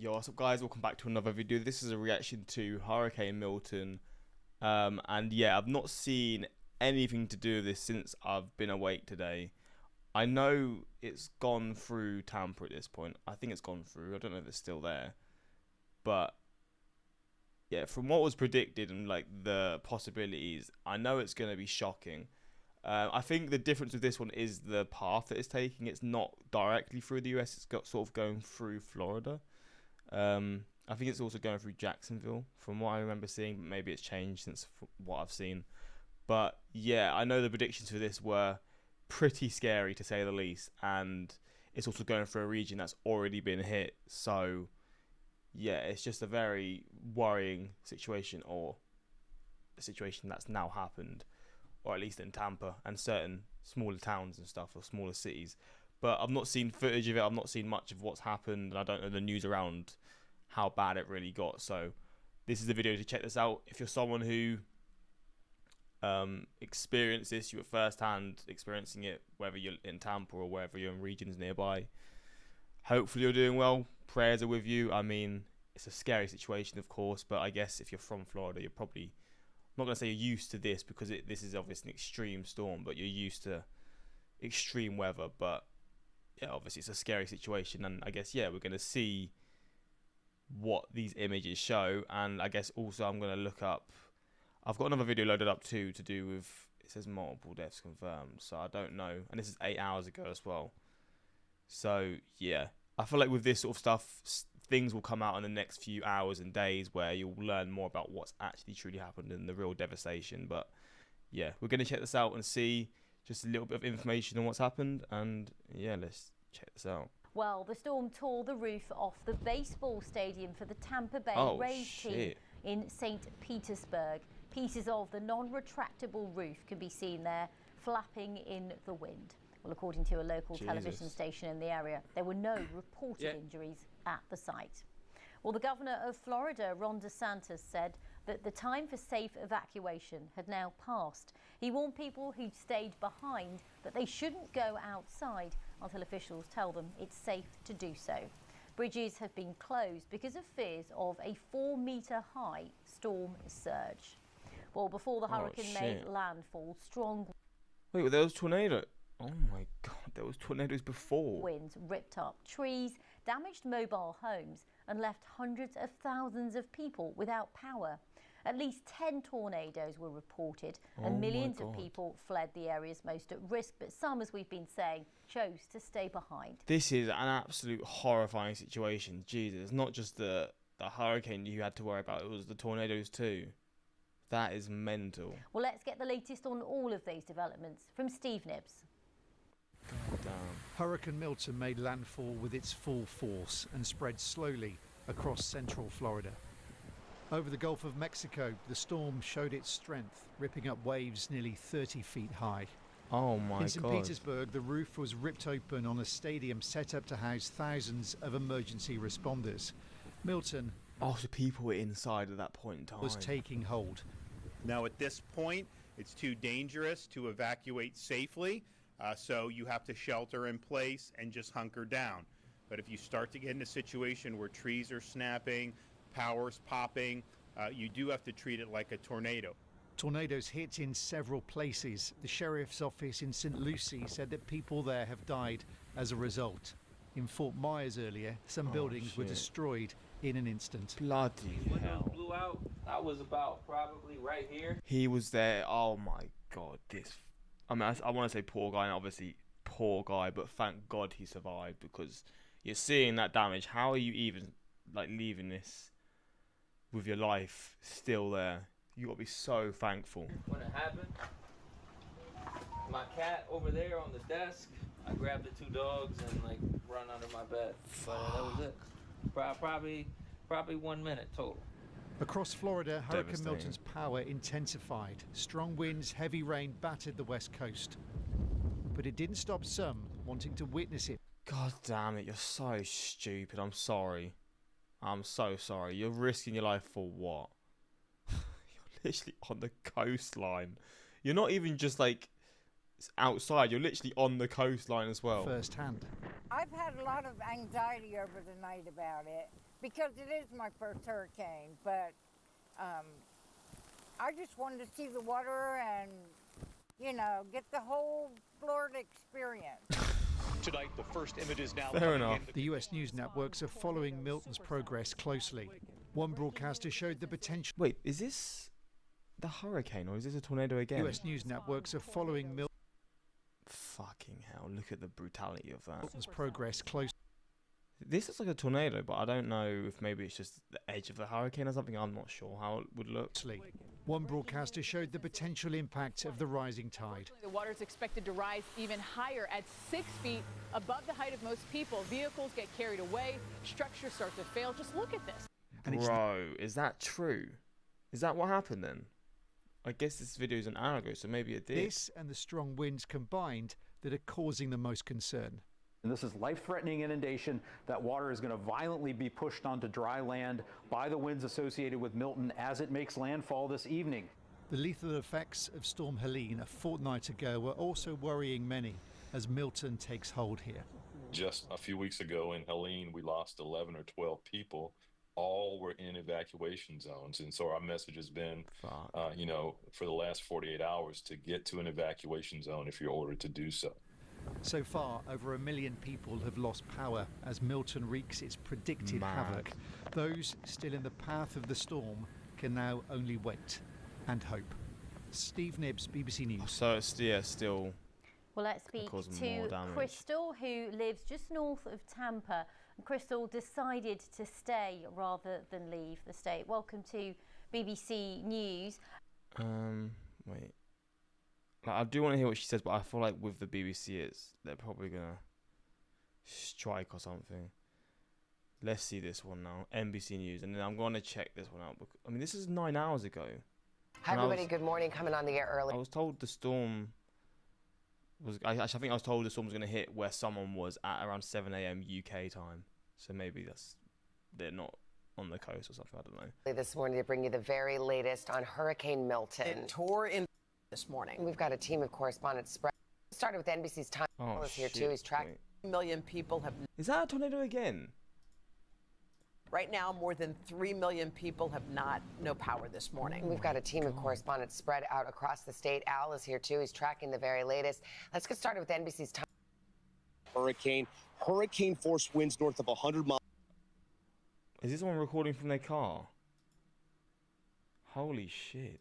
Yo, what's up guys, welcome back to another video. This is a reaction to Hurricane Milton. And yeah, I've not seen anything to do with this since I've been awake today. I know it's gone through Tampa at this point. I think it's gone through. I don't know if it's still there. But yeah, from what was predicted and like the possibilities, I know it's going to be shocking. I think the difference with this one is the path that it's taking. It's not directly through the US, it's got sort of going through Florida. I think it's also going through Jacksonville, from what I remember seeing, but maybe it's changed since what I've seen. But yeah, I know the predictions for this were pretty scary to say the least, and it's also going through a region that's already been hit. So yeah, it's just a very worrying situation, or a situation that's now happened, or at least in Tampa and certain smaller towns and stuff, or smaller cities. But I've not seen footage of it. I've not seen much of what's happened, and I don't know the news around how bad it really got. So this is the video to check this out. If you're someone who experienced this, you were first hand experiencing it, whether you're in Tampa or wherever you're in regions nearby, hopefully you're doing well. Prayers are with you. I mean, it's a scary situation, of course, but I guess if you're from Florida, you're probably, I'm not going to say you're used to this, because this is obviously an extreme storm, but you're used to extreme weather. But yeah, obviously it's a scary situation, and I guess, yeah, we're going to see what these images show. And I guess also I'm going to look up, I've got another video loaded up too, to do with, it says multiple deaths confirmed, so I don't know, and this is 8 hours ago as well. So yeah, I feel like with this sort of stuff, things will come out in the next few hours and days where you'll learn more about what's actually truly happened and the real devastation. But yeah, we're going to check this out and see just a little bit of information on what's happened, and yeah, let's check this out. Well, the storm tore the roof off the baseball stadium for the Tampa Bay Rays team in St. Petersburg. Pieces of the non-retractable roof can be seen there, flapping in the wind. Well, according to a local television station in the area, there were no reported injuries at the site. Well, the governor of Florida, Ron DeSantis, said that the time for safe evacuation had now passed. He warned people who'd stayed behind that they shouldn't go outside until officials tell them it's safe to do so. Bridges have been closed because of fears of a 4-metre-high storm surge. Well, before the hurricane made landfall, strong... Wait, well, there was tornado. Oh my God, there was tornadoes before. Winds ripped up trees, damaged mobile homes, and left hundreds of thousands of people without power. At least 10 tornadoes were reported, and millions of people fled the areas most at risk, but some, as we've been saying, chose to stay behind. This is an absolute horrifying situation. Jesus, it's not just the hurricane you had to worry about, it was the tornadoes too. That is mental. Well, let's get the latest on all of these developments from Steve Nibbs. Damn. Hurricane Milton made landfall with its full force and spread slowly across central Florida. Over the Gulf of Mexico, the storm showed its strength, ripping up waves nearly 30 feet high. Oh my God. In St. Petersburg, the roof was ripped open on a stadium set up to house thousands of emergency responders. Milton so people were inside at that point in time. Was taking hold. Now at this point, it's too dangerous to evacuate safely, so you have to shelter in place and just hunker down. But if you start to get in a situation where trees are snapping, power's popping, you do have to treat it like a tornado. Tornadoes hit in several places. The sheriff's office in St. Lucie said that people there have died as a result. In Fort Myers earlier, some buildings were destroyed in an instant. Bloody hell. Blew out. I was about probably right here. He was there. Oh my God. I mean, I want to say poor guy, and obviously poor guy, but thank God he survived, because you're seeing that damage. How are you even like leaving this with your life still there? You got to be so thankful. When it happened, my cat over there on the desk, I grabbed the 2 dogs and like run under my bed. But that was it. Probably 1 minute total. Across Florida, Hurricane Milton's power intensified. Strong winds, heavy rain battered the west coast. But it didn't stop some wanting to witness it. God damn it, you're so stupid. I'm sorry. I'm so sorry. You're risking your life for what? You're literally on the coastline. You're not even just like outside. You're literally on the coastline as well. Firsthand. I've had a lot of anxiety over the night about it. because it is my first hurricane, but I just wanted to see the water and, you know, get the whole Florida experience. Tonight, the first images now. Fair enough. The US news networks are following Milton's progress closely. One broadcaster showed the potential. Wait, is this the hurricane or is this a tornado again? US news networks are following Fucking hell, look at the brutality of that. Milton's progress closely. This looks like a tornado, but I don't know if maybe it's just the edge of the hurricane or something. I'm not sure how it would look. One broadcaster showed the potential impact of the rising tide. The water is expected to rise even higher at 6 feet above the height of most people. Vehicles get carried away, structures start to fail. Just look at this. Bro, is that true? Is that what happened then? I guess this video is an hour ago, so maybe it did. This and the strong winds combined that are causing the most concern. And this is life-threatening inundation. That water is going to violently be pushed onto dry land by the winds associated with Milton as it makes landfall this evening. The lethal effects of Storm Helene a fortnight ago were also worrying many as Milton takes hold here. Just a few weeks ago in Helene, we lost 11 or 12 people. All were in evacuation zones. And so our message has been, you know, for the last 48 hours to get to an evacuation zone if you're ordered to do so. So far, over 1 million people have lost power as Milton wreaks its predicted havoc. Those still in the path of the storm can now only wait and hope. Steve Nibbs, BBC News. So it's still. Well, let's speak to Crystal, who lives just north of Tampa. And Crystal decided to stay rather than leave the state. Welcome to BBC News. Wait. I do want to hear what she says, but I feel like with the BBC, they're probably gonna strike or something. Let's see this one now, NBC News, and then I'm going to check this one out. I mean, this is 9 hours ago. Hi, everybody. Good morning. Coming on the air early. I was told the storm was. I think I was told the storm was going to hit where someone was at around 7 a.m. UK time. So maybe they're not on the coast or something. I don't know. This morning to bring you the very latest on Hurricane Milton. It tore in this morning. We've got a team of correspondents spread. Started with NBC's Time. Oh, is here too. He's tracking. 3 million people have. Is that a tornado again? Right now, more than 3 million people have no power this morning. We've got a team of correspondents spread out across the state. Al is here too. He's tracking the very latest. Let's get started with NBC's Time. Hurricane force winds north of 100 miles. Is this one recording from their car? Holy shit.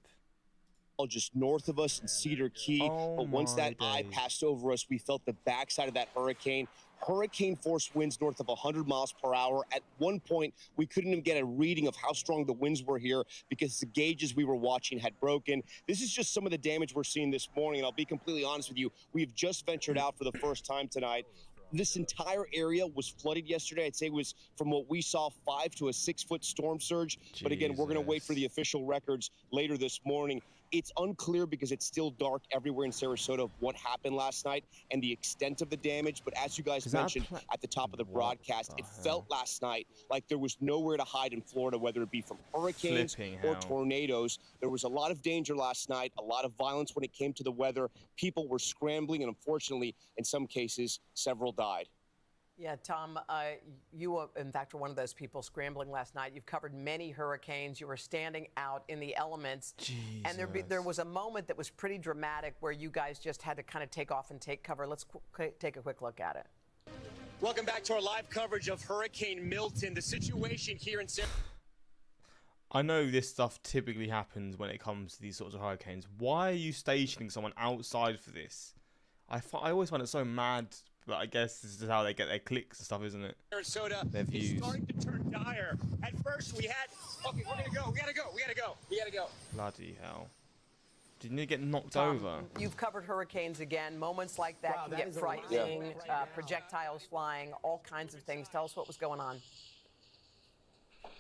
Just north of us in Cedar Key. But once that eye passed over us, we felt the backside of that hurricane. Hurricane force winds north of 100 miles per hour. At one point, we couldn't even get a reading of how strong the winds were here because the gauges we were watching had broken. This is just some of the damage we're seeing this morning. And I'll be completely honest with you. We've just ventured out for the first time tonight. This entire area was flooded yesterday. I'd say it was, from what we saw, 5 to a 6 foot storm surge. Jesus. But again, we're going to wait for the official records later this morning. It's unclear because it's still dark everywhere in Sarasota of what happened last night and the extent of the damage. But as you guys mentioned at the top of the broadcast, it felt last night like there was nowhere to hide in Florida, whether it be from hurricanes or tornadoes. There was a lot of danger last night, a lot of violence when it came to the weather. People were scrambling, and unfortunately, in some cases, several died. Yeah, Tom, you, in fact, were one of those people scrambling last night. You've covered many hurricanes. You were standing out in the elements. Jesus. And there was a moment that was pretty dramatic where you guys just had to kind of take off and take cover. Let's take a quick look at it. Welcome back to our live coverage of Hurricane Milton. The situation here in I know this stuff typically happens when it comes to these sorts of hurricanes. Why are you stationing someone outside for this? I always find it so mad. But I guess this is how they get their clicks and stuff, isn't it? Sarasota their views. Is starting to turn dire. At first we had, okay, we're gonna go, we gotta go. Bloody hell. Didn't you get knocked Tom, over? You've covered hurricanes again. Moments like that can get frightening. Projectiles flying, all kinds of things. Tell us what was going on.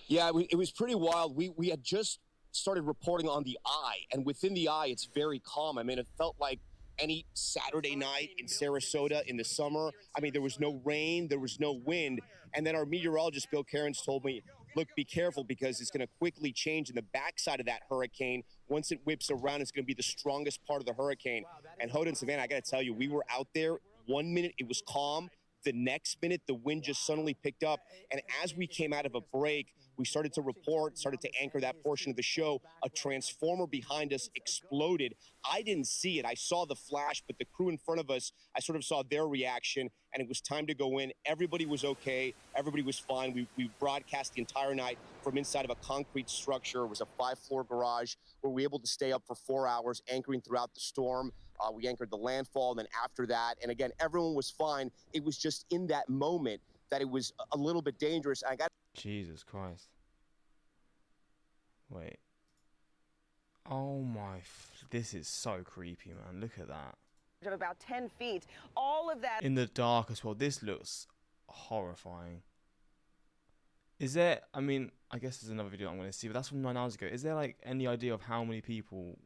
Yeah, it was pretty wild. We had just started reporting on the eye, and within the eye, it's very calm. I mean, it felt like any Saturday night in Sarasota in the summer. I mean, there was no rain, there was no wind. And then our meteorologist, Bill Cairns, told me, look, be careful because it's going to quickly change in the backside of that hurricane. Once it whips around, it's going to be the strongest part of the hurricane. And Hoda and Savannah, I got to tell you, we were out there. 1 minute, it was calm. The next minute, the wind just suddenly picked up. And as we came out of a break, we started to report, started to anchor that portion of the show. A transformer behind us exploded. I didn't see it. I saw the flash, but the crew in front of us, I sort of saw their reaction, and it was time to go in. Everybody was okay. Everybody was fine. We broadcast the entire night from inside of a concrete structure. It was a 5-floor garage where we were able to stay up for 4 hours, anchoring throughout the storm. We anchored the landfall, and then after that, and again, everyone was fine. It was just in that moment that it was a little bit dangerous. I got Jesus Christ. Wait. Oh my, this is so creepy, man. Look at that. Of about 10 feet. All of that in the dark as well. This looks horrifying. Is there, I mean, I guess there's another video I'm going to see, but that's from 9 hours ago. Is there like any idea of how many people,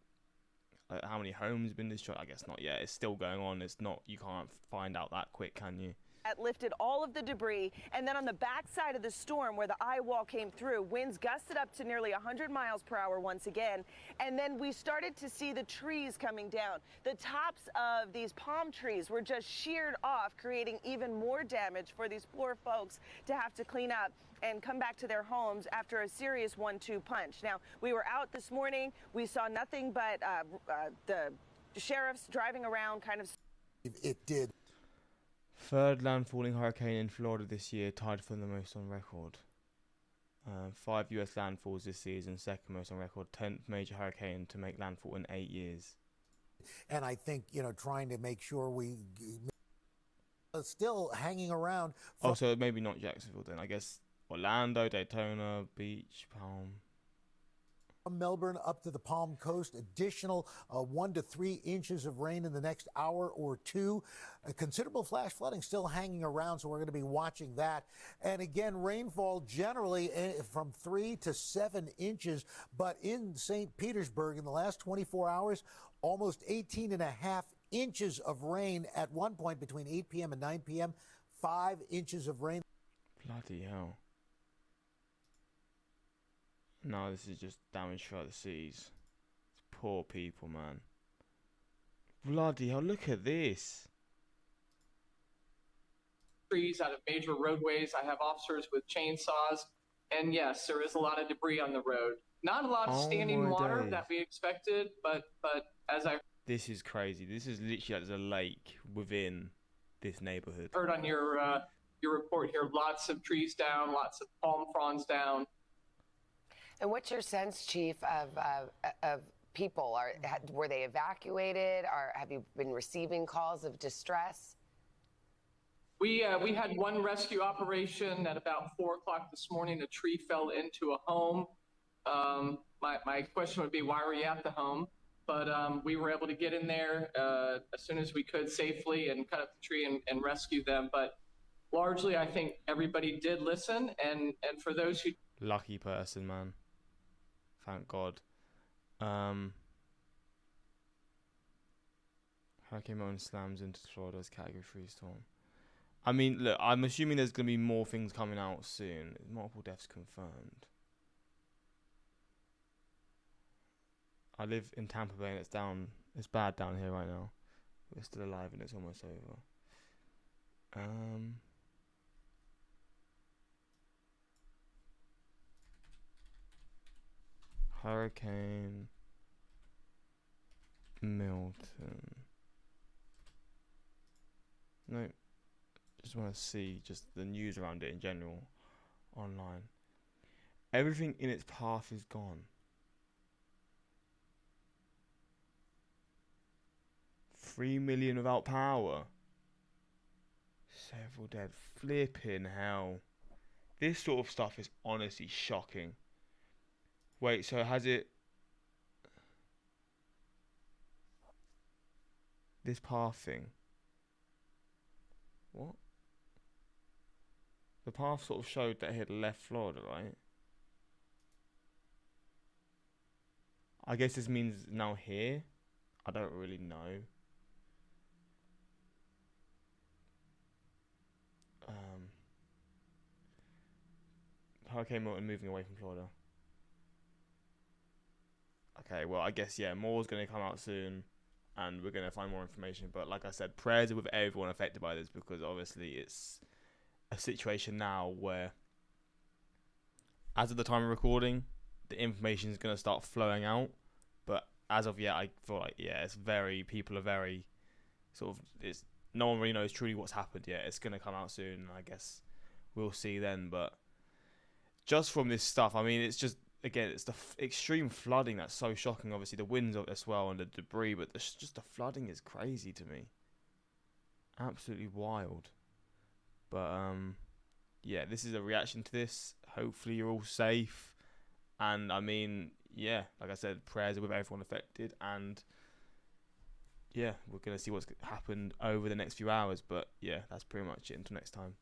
like how many homes have been destroyed? I guess not yet. It's still going on. It's not, you can't find out that quick, can you? lifted all of the debris, and then on the backside of the storm where the eye wall came through, winds gusted up to nearly 100 miles per hour once again, and then we started to see the trees coming down. The tops of these palm trees were just sheared off, creating even more damage for these poor folks to have to clean up and come back to their homes after a serious 1-2 punch. Now, we were out this morning. We saw nothing but the sheriffs driving around kind of. It did. Third landfalling hurricane in Florida this year, tied for the most on record. 5 U.S. landfalls this season, second most on record. 10th major hurricane to make landfall in 8 years. And I think, you know, trying to make sure we still hanging around. Oh, so maybe not Jacksonville then. I guess Orlando, Daytona, Beach, Palm. From Melbourne up to the Palm Coast, additional 1 to 3 inches of rain in the next hour or two. Considerable flash flooding still hanging around, so we're going to be watching that. And again, rainfall generally from 3 to 7 inches, but in St. Petersburg in the last 24 hours, almost 18.5 inches of rain at one point between 8 p.m. and 9 p.m., 5 inches of rain. Bloody hell. No, this is just damage throughout the seas. It's poor people, man. Bloody hell, look at this. Trees out of major roadways. I have officers with chainsaws. And yes, there is a lot of debris on the road. Not a lot of standing water that we expected, but as I... This is crazy. This is literally like there's a lake within this neighborhood. Heard on your report here, lots of trees down, lots of palm fronds down. And what's your sense, Chief, of people? Were they evacuated? Or have you been receiving calls of distress? We had one rescue operation at about 4 o'clock this morning. A tree fell into a home. My question would be, why were you at the home? But we were able to get in there as soon as we could safely and cut up the tree and rescue them. But largely, I think everybody did listen. And for those who... Lucky person, man. Thank God. Hurricane Milton slams into Florida's Category 3 storm. I mean, look, I'm assuming there's going to be more things coming out soon. Multiple deaths confirmed. I live in Tampa Bay and it's down. It's bad down here right now. We're still alive and it's almost over. Hurricane Milton. No, just want to see just the news around it in general online. Everything in its path is gone. 3 million without power. Several dead. Flipping hell. This sort of stuff is honestly shocking. Wait, so has it... This path thing. What? The path sort of showed that it had left Florida, right? I guess this means now here? I don't really know. Hurricane Milton moving away from Florida. Okay, well, I guess, yeah, more's going to come out soon. and we're going to find more information. But like I said, prayers are with everyone affected by this, because obviously it's a situation now where, as of the time of recording, the information is going to start flowing out. But as of yet, I feel like, people are very sort of, no one really knows truly what's happened yet. It's going to come out soon, and I guess we'll see then. But just from this stuff, I mean, it's just, again, it's the extreme flooding that's so shocking. Obviously, the winds as well and the debris, but just the flooding is crazy to me. Absolutely wild. But, yeah, this is a reaction to this. Hopefully you're all safe. And, I mean, yeah, like I said, prayers are with everyone affected. And, yeah, we're going to see what's happened over the next few hours. But, yeah, that's pretty much it. Until next time.